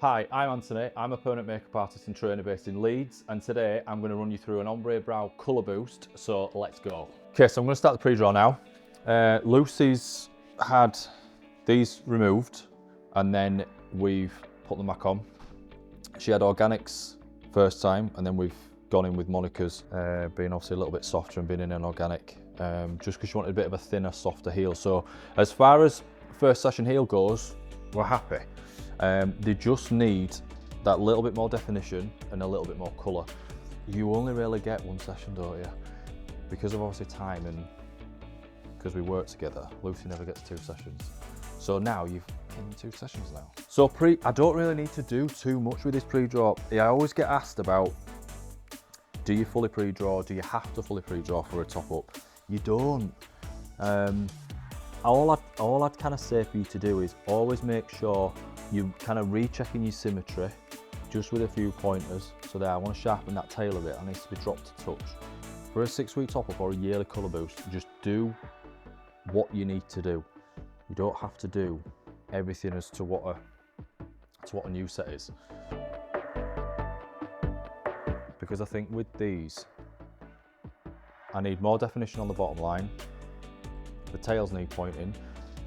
Hi, I'm Antony. I'm a permanent makeup artist and trainer based in Leeds, and today I'm going to run you through an ombre brow colour boost, so let's go. Okay, so I'm going to start the pre-draw now. Lucy's had these removed and then we've put them back on. She had organics first time and then we've gone in with Monica's, being obviously a little bit softer and being in an organic, just because she wanted a bit of a thinner, softer heel. So as far as first session heel goes, we're happy. They just need that little bit more definition and a little bit more colour. You only really get one session, don't you? Because of obviously time and because we work together, Lucy never gets 2 sessions. So now you've given 2 sessions now. So I don't really need to do too much with this pre-draw. I always get asked about, do you fully pre-draw? Do you have to fully pre-draw for a top up? You don't. All I'd kind of say for you to do is always make sure you kind of rechecking your symmetry just with a few pointers. So there, I want to sharpen that tail a bit. It needs to be dropped to touch. For a 6-week top up or a yearly colour boost, just do what you need to do. You don't have to do everything as to what a new set is. Because I think with these, I need more definition on the bottom line. The tails need pointing,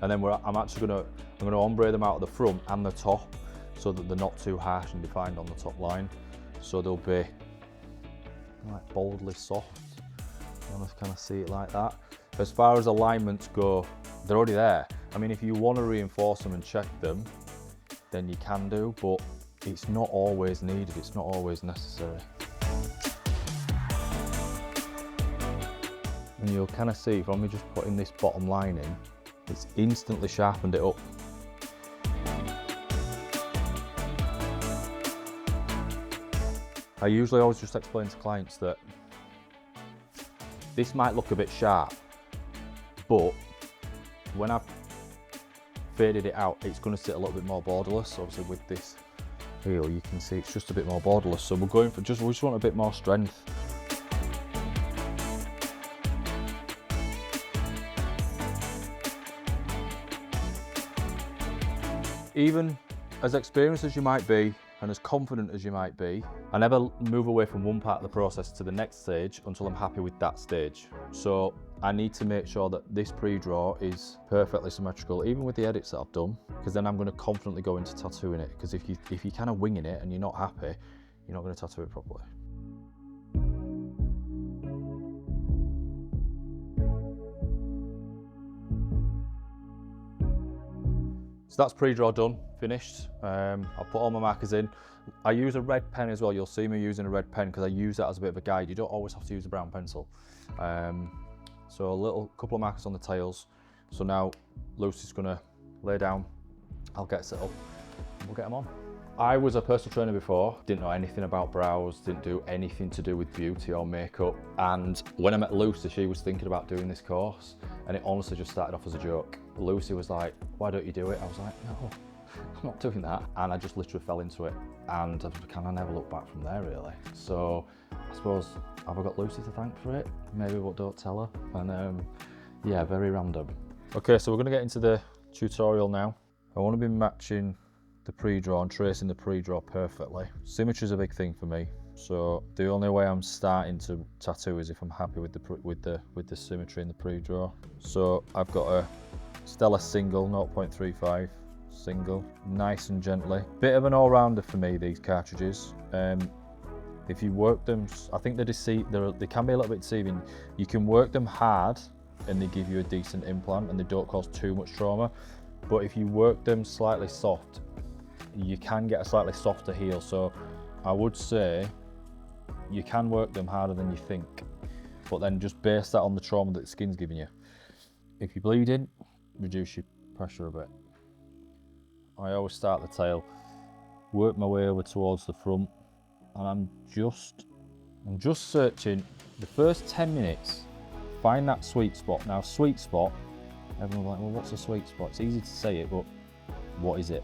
and then I'm going to ombre them out of the front and the top so that they're not too harsh and defined on the top line. So they'll be like boldly soft. I want to kind of see it like that. As far as alignments go, they're already there. I mean, if you want to reinforce them and check them, then you can do, but it's not always needed, it's not always necessary. And you'll kind of see from me just putting this bottom line in, it's instantly sharpened it up. I usually always just explain to clients that this might look a bit sharp, but when I've faded it out, it's going to sit a little bit more borderless. Obviously with this heel, you can see it's just a bit more borderless. So we're going for we just want a bit more strength. Even as experienced as you might be and as confident as you might be, I never move away from one part of the process to the next stage until I'm happy with that stage. So I need to make sure that this pre-draw is perfectly symmetrical, even with the edits that I've done, because then I'm going to confidently go into tattooing it. Because if you're kind of winging it and you're not happy, you're not going to tattoo it properly. So that's pre-draw done, finished. I'll put all my markers in. I use a red pen as well. You'll see me using a red pen because I use that as a bit of a guide. You don't always have to use a brown pencil. So a couple of markers on the tails. So now Lucy's gonna lay down, I'll get set up, and we'll get them on. I was a personal trainer before, didn't know anything about brows, didn't do anything to do with beauty or makeup. And when I met Lucy, she was thinking about doing this course, and it honestly just started off as a joke. Lucy was like, why don't you do it? I was like, no, I'm not doing that. And I just literally fell into it, and I've kind of never looked back from there really. So I suppose, have I got Lucy to thank for it? Maybe, but don't tell her. And yeah, very random. Okay, so we're gonna get into the tutorial now. I wanna be matching the pre-draw and tracing the pre-draw perfectly. Symmetry is a big thing for me, so the only way I'm starting to tattoo is if I'm happy with the symmetry in the pre-draw. So I've got a Stella single 0.35 single, nice and gently. Bit of an all-rounder for me, these cartridges. If you work them, I think they can be a little bit deceiving. You can work them hard and they give you a decent implant and they don't cause too much trauma. But if you work them slightly soft, you can get a slightly softer heel. So I would say you can work them harder than you think, but then just base that on the trauma that the skin's giving you. If you're bleeding, reduce your pressure a bit. I always start the tail, work my way over towards the front, and I'm just searching the first 10 minutes, find that sweet spot. Now, sweet spot, everyone's like, well, what's a sweet spot? It's easy to say it, but what is it?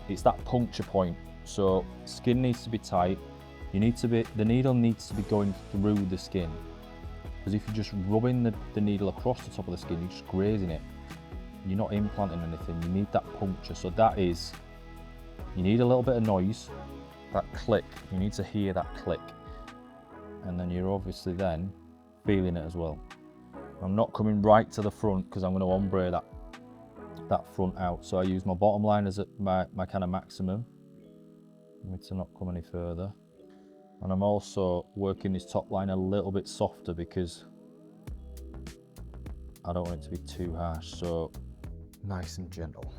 It's that puncture point. So skin needs to be tight. The needle needs to be going through the skin. Because if you're just rubbing the needle across the top of the skin, you're just grazing it. You're not implanting anything. You need that puncture. So that is You need a little bit of noise, that click, you need to hear that click. And then you're obviously then feeling it as well. I'm not coming right to the front because I'm going to ombre that front out. So I use my bottom line as my kind of maximum. I need to not come any further. And I'm also working this top line a little bit softer because I don't want it to be too harsh, so nice and gentle.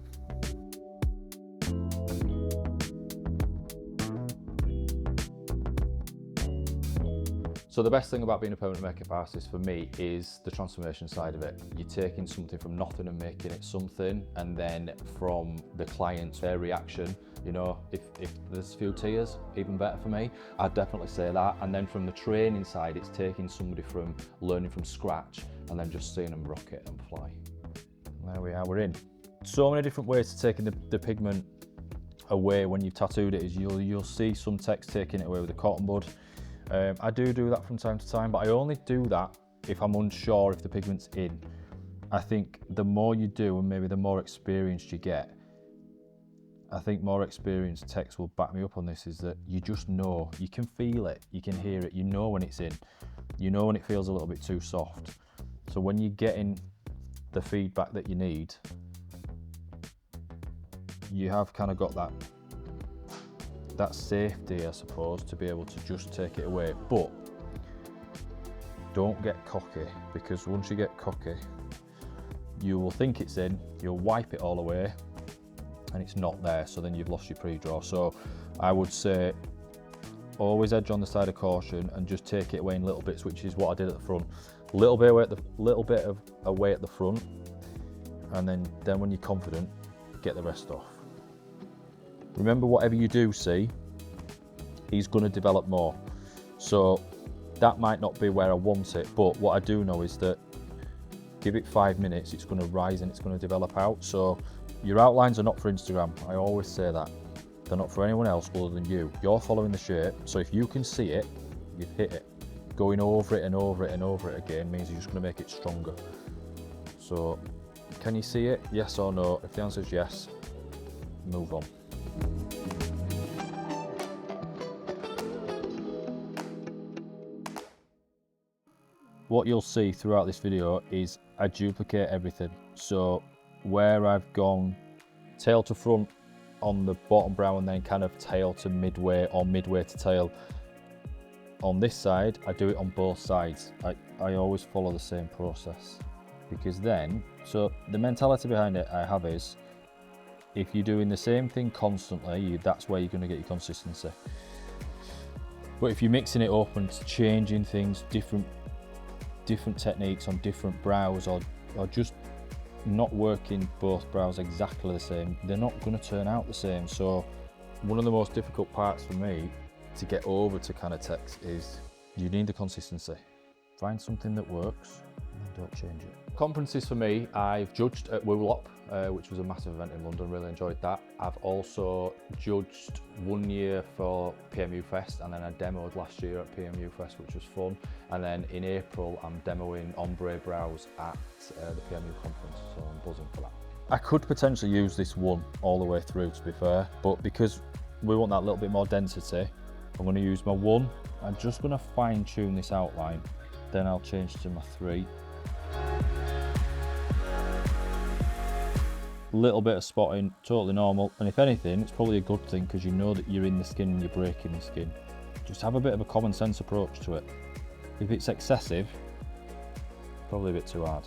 So the best thing about being a permanent makeup artist for me is the transformation side of it. You're taking something from nothing and making it something, and then from the clients, their reaction, you know, if there's a few tears, even better for me. I'd definitely say that. And then from the training side, it's taking somebody from learning from scratch and then just seeing them rocket and fly. And there we are, we're in. So many different ways to taking the pigment away when you've tattooed it is you'll see some techs taking it away with a cotton bud. I do that from time to time, but I only do that if I'm unsure if the pigment's in. I think the more you do and maybe the more experienced you get, I think more experienced techs will back me up on this, is that you just know, you can feel it, you can hear it, you know when it's in, you know when it feels a little bit too soft. So when you're getting the feedback that you need, you have kind of got that safety, I suppose, to be able to just take it away. But don't get cocky, because once you get cocky, you will think it's in, you'll wipe it all away, and it's not there, so then you've lost your pre-draw. So I would say always edge on the side of caution and just take it away in little bits, which is what I did at the front. A little bit away at the front, and then when you're confident, get the rest off. Remember, whatever you do see, he's going to develop more. So that might not be where I want it, but what I do know is that give it 5 minutes, it's going to rise and it's going to develop out. So your outlines are not for Instagram. I always say that. They're not for anyone else other than you. You're following the shape. So if you can see it, you've hit it. Going over it and over it and over it again means you're just going to make it stronger. So can you see it? Yes or no? If the answer is yes, move on. What you'll see throughout this video is I duplicate everything. So where I've gone tail to front on the bottom brow and then kind of tail to midway or midway to tail on this side, I do it on both sides. I always follow the same process, because then, so the mentality behind it I have is, if you're doing the same thing constantly, that's where you're going to get your consistency. But if you're mixing it up and changing things, different techniques on different brows, or just not working both brows exactly the same, they're not going to turn out the same. So one of the most difficult parts for me to get over to kind of techs is you need the consistency. Find something that works and don't change it. Conferences for me, I've judged at Woolop, which was a massive event in London, really enjoyed that. I've also judged 1 year for PMU Fest, and then I demoed last year at PMU Fest, which was fun. And then in April, I'm demoing Ombre Brows at the PMU conference, so I'm buzzing for that. I could potentially use this one all the way through, to be fair, but because we want that little bit more density, I'm going to use my 1. I'm just going to fine tune this outline, then I'll change to my 3. Little bit of spotting, totally normal, and if anything, it's probably a good thing, because you know that you're in the skin and you're breaking the skin. Just have a bit of a common sense approach to it. If it's excessive, probably a bit too hard.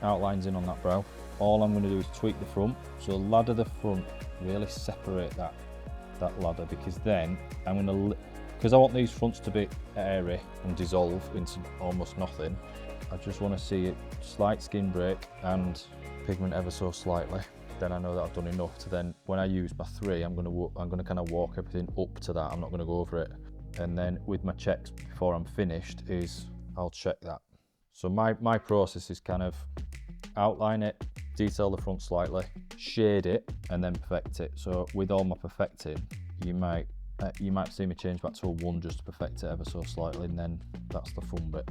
Outlines in on that brow. All I'm going to do is tweak the front, so ladder the front, really separate that ladder, because then I'm going to, because I want these fronts to be airy and dissolve into almost nothing, I just want to see it slight skin break and pigment ever so slightly. Then I know that I've done enough to then, when I use my 3, I'm going to kind of walk everything up to that. I'm not going to go over it. And then with my checks before I'm finished is I'll check that. So my process is kind of outline it, detail the front slightly, shade it, and then perfect it. So with all my perfecting, you might see me change back to a 1 just to perfect it ever so slightly, and then that's the fun bit.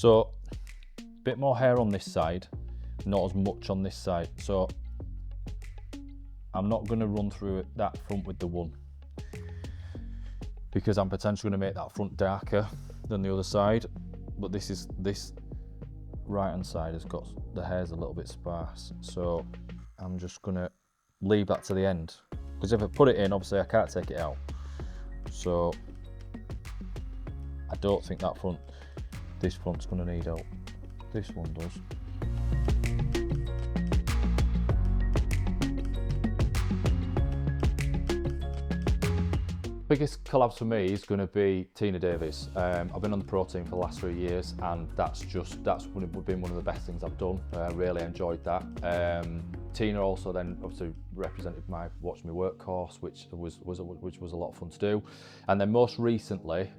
So, bit more hair on this side, not as much on this side. So, I'm not going to run through that front with the one, because I'm potentially going to make that front darker than the other side. But this right hand side has got, the hair's a little bit sparse. So, I'm just going to leave that to the end, because if I put it in, obviously I can't take it out. So, I don't think that front, this front's going to need help. This one does. Biggest collabs for me is going to be Tina Davies. I've been on the pro team for the last 3 years, and that's been one of the best things I've done. Really enjoyed that. Tina also then obviously represented my Watch Me Work course, which was a lot of fun to do. And then most recently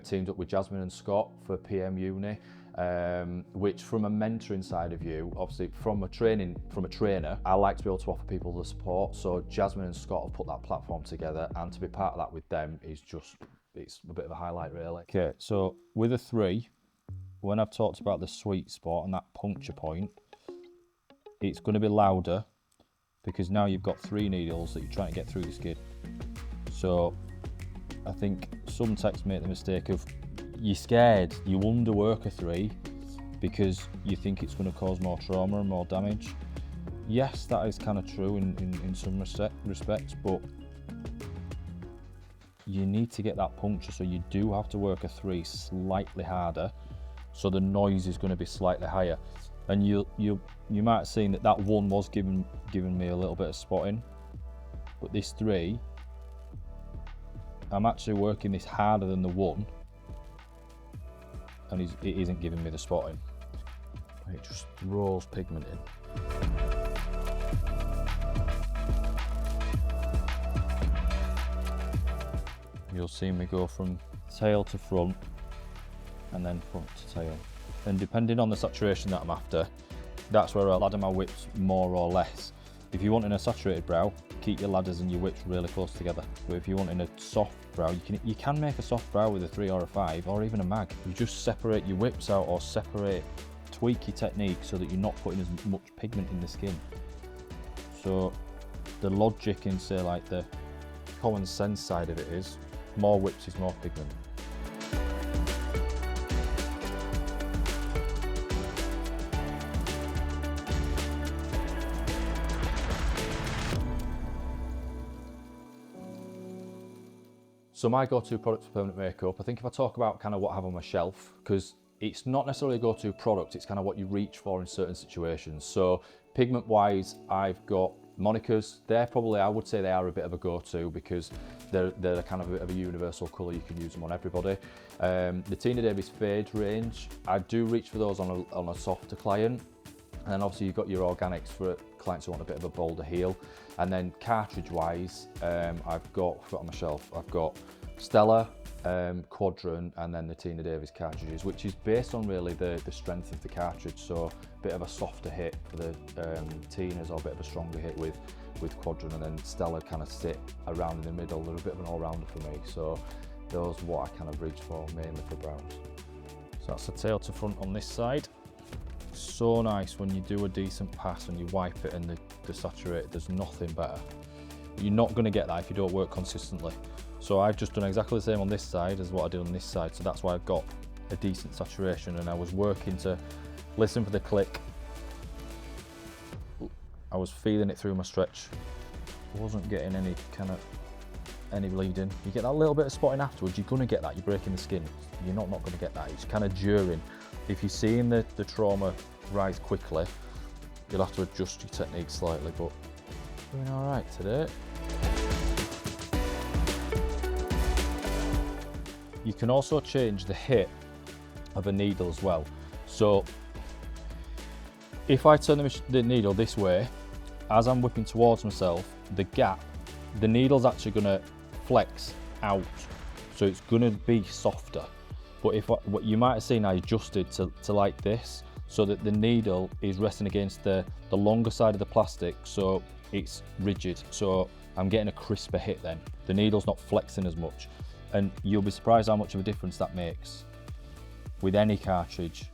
teamed up with Jasmine and Scott for PMU, which from a mentoring side of view, obviously from a trainer, I like to be able to offer people the support. So Jasmine and Scott have put that platform together, and to be part of that with them is just, it's a bit of a highlight really. Okay, so with a 3, when I've talked about the sweet spot and that puncture point, it's going to be louder, because now you've got 3 needles that you're trying to get through the skin. So I think some techs make the mistake of, you're scared, you underwork a 3 because you think it's going to cause more trauma and more damage. Yes, that is kind of true in some respects, but you need to get that puncture, so you do have to work a 3 slightly harder, so the noise is going to be slightly higher. And you might have seen that 1 was giving me a little bit of spotting, but this 3, I'm actually working this harder than the 1, and it isn't giving me the spotting. It just rolls pigment in. You'll see me go from tail to front, and then front to tail. And depending on the saturation that I'm after, that's where I'll ladder my whips more or less. If you're wanting a saturated brow, keep your ladders and your whips really close together. But if you're wanting a soft brow, you can make a soft brow with a 3 or a 5 or even a mag. You just separate your whips out, or tweak your technique so that you're not putting as much pigment in the skin. So the logic in, say, like the common sense side of it is, more whips is more pigment. So my go-to product for permanent makeup, I think if I talk about kind of what I have on my shelf, because it's not necessarily a go-to product, it's kind of what you reach for in certain situations. So pigment-wise, I've got Monicas. They're probably, I would say they are a bit of a go-to, because they're kind of a bit of a universal colour, you can use them on everybody. The Tina Davies Fade range, I do reach for those on a softer client. And then obviously you've got your organics for clients who want a bit of a bolder heel. And then cartridge wise, I've got on my shelf, I've got Stella, Quadrant, and then the Tina Davies cartridges, which is based on really the strength of the cartridge. So a bit of a softer hit for the Tinas, or a bit of a stronger hit with Quadrant, and then Stella kind of sit around in the middle. They're a bit of an all-rounder for me. So those are what I kind of reach for mainly for brows. So that's the tail to front on this side. So nice when you do a decent pass and you wipe it and the saturated, there's nothing better. You're not going to get that if you don't work consistently. So I've just done exactly the same on this side as what I did on this side, so that's why I've got a decent saturation, and I was working to listen for the click. I was feeling it through my stretch. I wasn't getting any bleeding. You get that little bit of spotting afterwards, you're going to get that, you're breaking the skin. You're not going to get that, it's kind of during. If you're seeing the trauma rise quickly, you'll have to adjust your technique slightly, but doing all right today. You can also change the hit of a needle as well. So if I turn the needle this way, as I'm whipping towards myself, the needle's actually going to flex out, so it's going to be softer. But what you might have seen, I adjusted to like this, so that the needle is resting against the longer side of the plastic, so it's rigid. So I'm getting a crisper hit then. The needle's not flexing as much. And you'll be surprised how much of a difference that makes with any cartridge.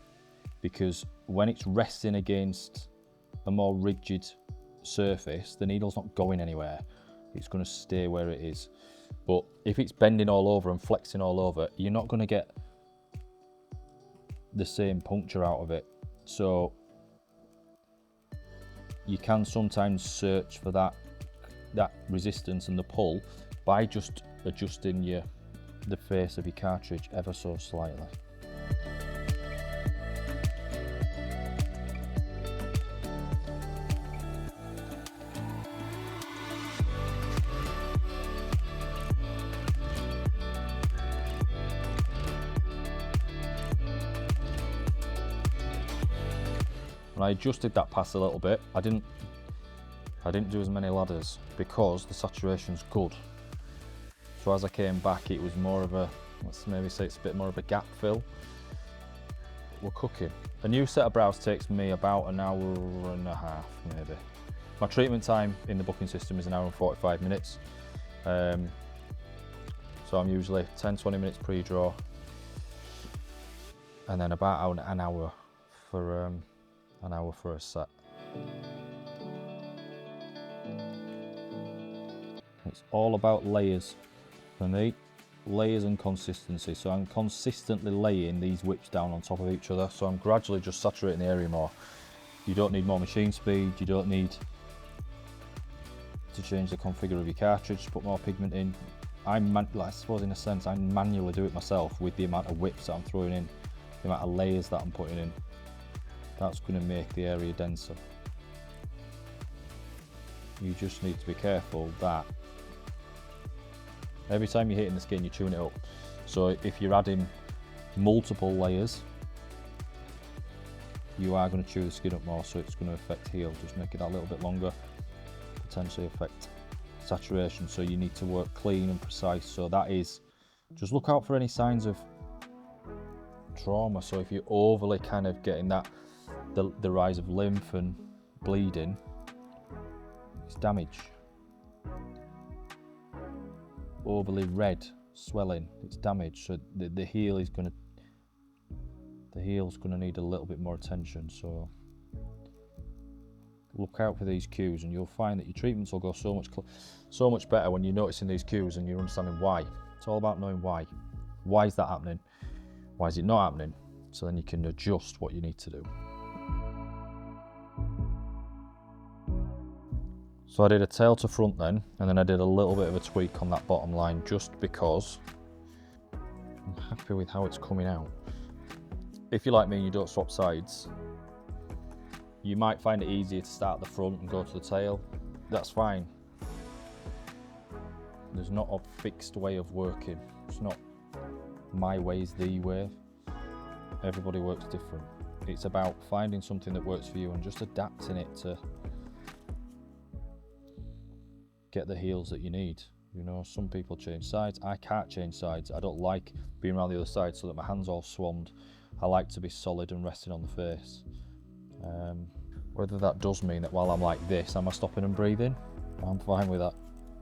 because when it's resting against a more rigid surface, the needle's not going anywhere. It's going to stay where it is. But if it's bending all over and flexing all over, you're not going to get the same puncture out of it. So you can sometimes search for that resistance and the pull by just adjusting the face of your cartridge ever so slightly. When I adjusted that pass a little bit, I didn't do as many ladders because the saturation's good. So as I came back, it was more of a, let's maybe say it's a bit more of a gap fill. We're cooking. A new set of brows takes me about an hour and a half, maybe. My treatment time in the booking system is an hour and 45 minutes. So I'm usually 10-20 minutes pre-draw, and then about an hour for a set. It's all about layers for me, layers and consistency. So I'm consistently laying these whips down on top of each other, so I'm gradually just saturating the area more. You don't need more machine speed, you don't need to change the configure of your cartridge to put more pigment in. I suppose in a sense I manually do it myself with the amount of whips that I'm throwing in, the amount of layers that I'm putting in. That's going to make the area denser. You just need to be careful that every time you're hitting the skin, you're chewing it up. So if you're adding multiple layers, you are going to chew the skin up more, so it's going to affect heal. Just make it that little bit longer, potentially affect saturation. So you need to work clean and precise. So that is, just look out for any signs of trauma. So if you're overly kind of getting that, the rise of lymph and bleeding, it's damage. Overly red, swelling, it's damage. So the heel's gonna need a little bit more attention. So look out for these cues, and you'll find that your treatments will go so much better when you're noticing these cues and you're understanding why. It's all about knowing why. Why is that happening? Why is it not happening? So then you can adjust what you need to do. So I did a tail to front then, and then I did a little bit of a tweak on that bottom line just because I'm happy with how it's coming out. If you're like me and you don't swap sides, you might find it easier to start at the front and go to the tail. That's fine. There's not a fixed way of working. It's not my way is the way. Everybody works different. It's about finding something that works for you and just adapting it to get the heels that you need. You know, some people change sides. I can't change sides. I don't like being around the other side so that my hand's all swanned. I like to be solid and resting on the face. Whether that does mean that while I'm like this, am I stopping and breathing? I'm fine with that,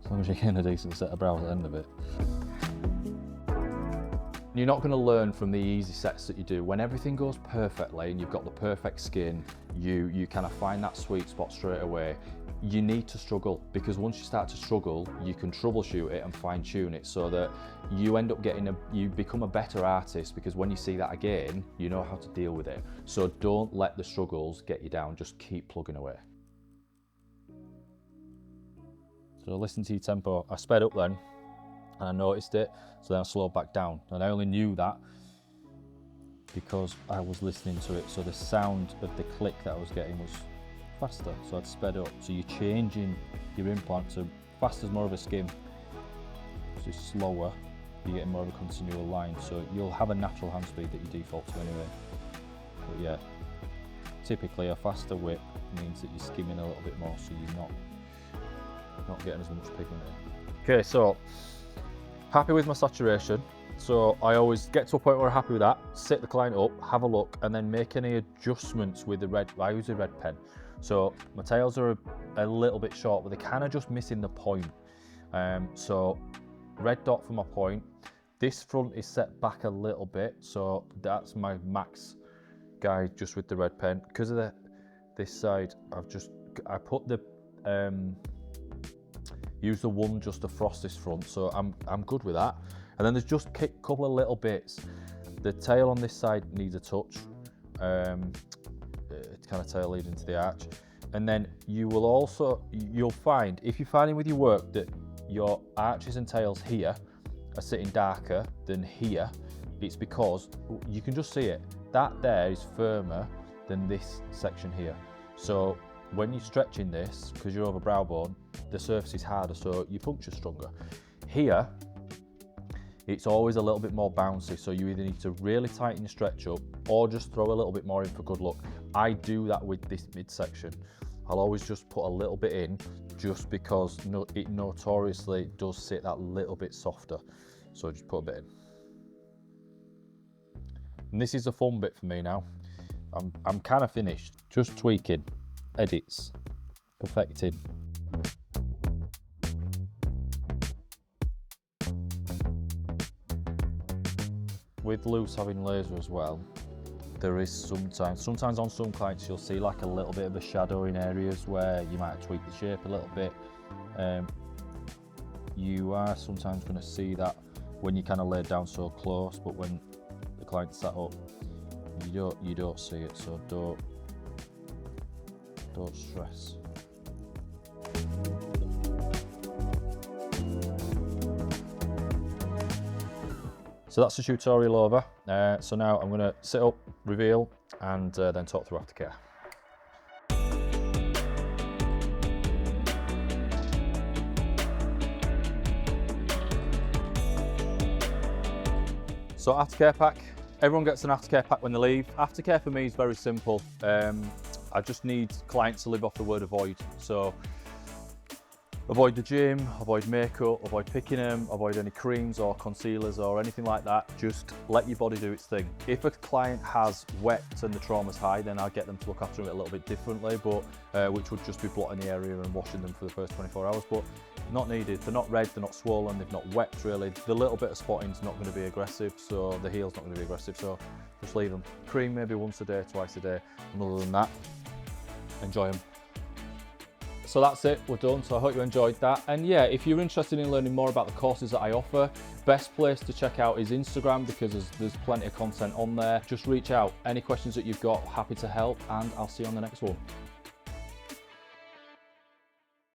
as long as you're getting a decent set of brows at the end of it. You're not going to learn from the easy sets that you do. When everything goes perfectly and you've got the perfect skin, you kind of find that sweet spot straight away. You need to struggle, because once you start to struggle, you can troubleshoot it and fine tune it so that you end up you become a better artist, because when you see that again, you know how to deal with it. So don't let the struggles get you down, just keep plugging away. So listen to your tempo. I sped up then, and I noticed it, so then I slowed back down. And I only knew that because I was listening to it. So the sound of the click that I was getting was faster, so I'd sped up. So you're changing your implant to faster's more of a skim, so it's slower, you're getting more of a continual line. So you'll have a natural hand speed that you default to anyway. But yeah, typically a faster whip means that you're skimming a little bit more, so you're not getting as much pigment in. Okay, so happy with my saturation. So I always get to a point where I'm happy with that, sit the client up, have a look, and then make any adjustments with the red. I use a red pen. So my tails are a little bit short, but they're kind of just missing the point. So red dot for my point. This front is set back a little bit, so that's my max guide just with the red pen. Because of this side, I put the use the one just to frost this front, so I'm good with that. And then there's just a couple of little bits. The tail on this side needs a touch. It's kind of tail leading to the arch. And then you'll find, if you're finding with your work that your arches and tails here are sitting darker than here, it's because you can just see it. That there is firmer than this section here. So when you're stretching this, because you're over brow bone, the surface is harder, so your puncture's stronger. Here, it's always a little bit more bouncy, so you either need to really tighten your stretch up or just throw a little bit more in for good luck. I do that with this midsection. I'll always just put a little bit in, just because it notoriously does sit that little bit softer. So just put a bit in. And this is the fun bit for me now. I'm kind of finished, just tweaking, edits, perfecting. With loose having laser as well, there is sometimes on some clients you'll see like a little bit of a shadow in areas where you might tweak the shape a little bit. You are sometimes going to see that when you kind of lay it down so close, but when the client's sat up, you don't see it, so don't stress. So that's the tutorial over. So now I'm going to sit up, reveal, and then talk through aftercare. So aftercare pack. Everyone gets an aftercare pack when they leave. Aftercare for me is very simple. I just need clients to live off the word avoid. So avoid the gym, avoid makeup, avoid picking them, avoid any creams or concealers or anything like that. Just let your body do its thing. If a client has wet and the trauma's high, then I'll get them to look after it a little bit differently, but which would just be blotting the area and washing them for the first 24 hours, but not needed. They're not red, they're not swollen, they've not wet really. The little bit of spotting's not going to be aggressive, so the heel's not going to be aggressive, so just leave them. Cream maybe once a day, twice a day, and other than that, enjoy them. So that's it, we're done. So I hope you enjoyed that. And yeah, if you're interested in learning more about the courses that I offer, best place to check out is Instagram, because there's plenty of content on there. Just reach out. Any questions that you've got, happy to help, and I'll see you on the next one.